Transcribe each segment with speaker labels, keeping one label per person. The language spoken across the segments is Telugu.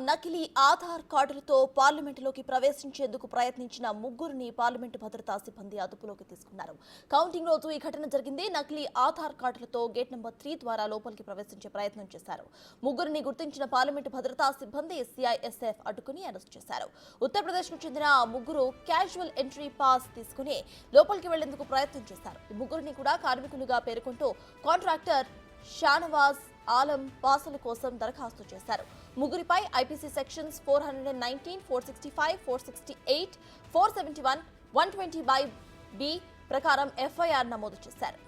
Speaker 1: నకిలీ ఆధార్ కార్డులతో పార్లమెంటులోకి ప్రవేశించేందుకు ప్రయత్నించిన ముగ్గురిని పార్లమెంటు భద్రతా సిబ్బంది అదుపులోకి తీసుకున్నారు. కౌంటింగ్ రోజు ఈ ఘటన జరిగింది. నకిలీ ఆధార్ కార్డులతో గేట్ నెంబర్ 3 ద్వారా లోపలికి ప్రవేశించే ప్రయత్నం చేశారు. ముగ్గురిని గుర్తించిన పార్లమెంటు భద్రతా సిబ్బంది సిఐఎస్ఎఫ్ అడ్డుకుని అరెస్ట్ చేశారు. ఉత్తరప్రదేశ్ కు చెందిన ముగ్గురు క్యాజువల్ ఎంట్రీ పాస్ తీసుకుని లోపలికి వెళ్లేందుకు ప్రయత్నం చేశారు. ఈ ముగ్గురిని కూడా కార్మికులుగా పేర్కొంటూ కాంట్రాక్టర్ షానవాజ్ ఆలం పాసుల కోసం దరఖాస్తు చేశారు. ముగ్గురిపై ఐపీసీ సెక్షన్స్ 419, 465, 468, 471, 120(b) ప్రకారం ఎఫ్ఐఆర్ నమోదు చేశారు.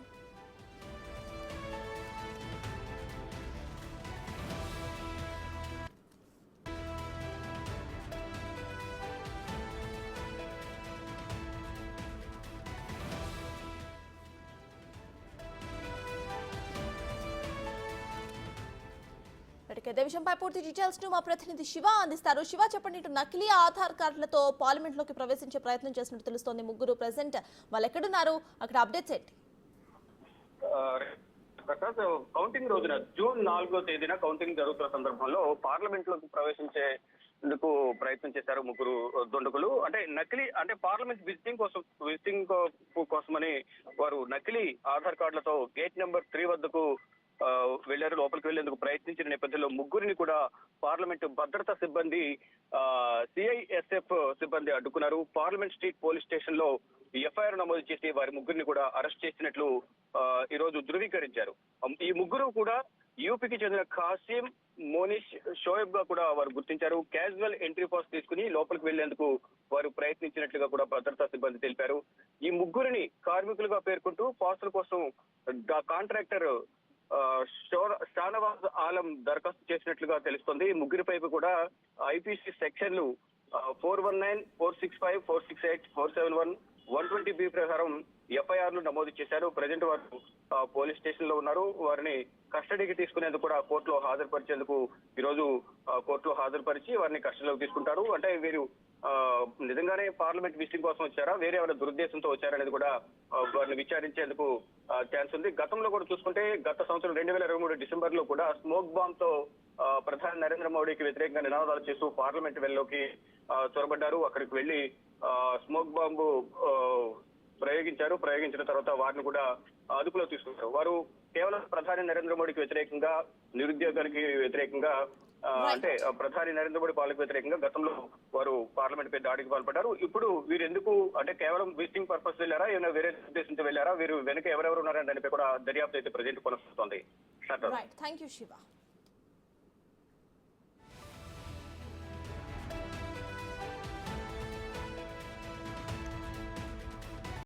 Speaker 1: ఇదే విషయంపై పూర్తి డీటెయిల్స్ ను మా ప్రతినిధి శివ అందిస్తారు. శివ, చెప్పండి. ఇటు నకిలీ ఆధార్ కార్డులతో పార్లమెంట్ లోకి ప్రవేశించే ప్రయత్నం చేసినట్టు తెలుస్తోంది. ముగ్గురు ప్రెసెంట్ వాళ్ళు ఎక్కడున్నారు? అక్కడ అప్డేట్స్ ఏంటి?
Speaker 2: కౌంటింగ్ రోజున జూన్ 4వ తేదీన కౌంటింగ్ జరుగుతున్న సందర్భంలో పార్లమెంట్ లోకి ప్రవేశించేందుకు ప్రయత్నం చేశారు ముగ్గురు దుండగులు. అంటే పార్లమెంట్ విజిటింగ్ కోసమని వారు నకిలీ ఆధార్ కార్డులతో గేట్ నెంబర్ 3 వద్దకు వెళ్లారు. లోపలికి వెళ్లేందుకు ప్రయత్నించిన నేపథ్యంలో ముగ్గురిని కూడా పార్లమెంటు భద్రతా సిబ్బంది సిఐఎస్ఎఫ్ సిబ్బంది అడ్డుకున్నారు. పార్లమెంట్ స్ట్రీట్ పోలీస్ స్టేషన్ లో ఎఫ్ఐఆర్ నమోదు చేసి వారి ముగ్గురిని కూడా అరెస్ట్ చేసినట్లు ఈ రోజు ధృవీకరించారు. ఈ ముగ్గురు కూడా యూపీకి చెందిన ఖాసిం, మోనిష్, షోయబ్ గా కూడా వారు గుర్తించారు. క్యాజువల్ ఎంట్రీ పాస్ తీసుకుని లోపలికి వెళ్లేందుకు వారు ప్రయత్నించినట్లుగా కూడా భద్రతా సిబ్బంది తెలిపారు. ఈ ముగ్గురిని కార్మికులుగా పేర్కొంటూ పాసుల కోసం కాంట్రాక్టర్ షానవాజ్ ఆలం దరఖాస్తు చేసినట్లుగా తెలుస్తోంది. ముగ్గురిపై కూడా ఐపీసీ సెక్షన్లు 419, 465, 468, 471, 120(b) ప్రకారం ఎఫ్ఐఆర్లు నమోదు చేశారు. ప్రజెంట్ వారు పోలీస్ స్టేషన్ లో ఉన్నారు. వారిని కస్టడీకి తీసుకునేందుకు కూడా కోర్టులో హాజరుపరిచేందుకు ఈ రోజు కోర్టులో హాజరుపరిచి వారిని కస్టడీలోకి తీసుకుంటారు. అంటే వీరు నిజంగానే పార్లమెంట్ విజిటింగ్ కోసం వచ్చారా, వేరే ఎవరైనా దురుద్దేశంతో వచ్చారనేది కూడా వారిని విచారించేందుకు ఛాన్స్ ఉంది. గతంలో కూడా చూసుకుంటే గత సంవత్సరం 2023 డిసెంబర్ లో కూడా స్మోక్ బాంబ్ తో ప్రధాని నరేంద్ర మోడీకి వ్యతిరేకంగా నినాదాలు చేస్తూ పార్లమెంట్ వెల్లోకి చొరబడ్డారు. అక్కడికి వెళ్లి స్మోక్ బాంబు ప్రయోగించిన తర్వాత వారిని కూడా అదుపులో తీసుకుంటారు. వారు కేవలం ప్రధాని నరేంద్ర మోడీకి వ్యతిరేకంగా, నిరుద్యోగానికి వ్యతిరేకంగా, అంటే ప్రధాని నరేంద్ర మోడీ పాలనకు వ్యతిరేకంగా గతంలో వారు పార్లమెంట్ పై దాడికి పాల్పడ్డారు. ఇప్పుడు వీరు ఎందుకు, అంటే కేవలం విజిటింగ్ పర్పస్ వెళ్ళారా, ఏమైనా వేరే ఉద్దేశంతో వెళ్ళారా, వీరు వెనుక ఎవరెవరు ఉన్నారని దానిపై కూడా దర్యాప్తు అయితే ప్రజెంట్ కొనసాగుతోంది.
Speaker 1: Thank you Shiva.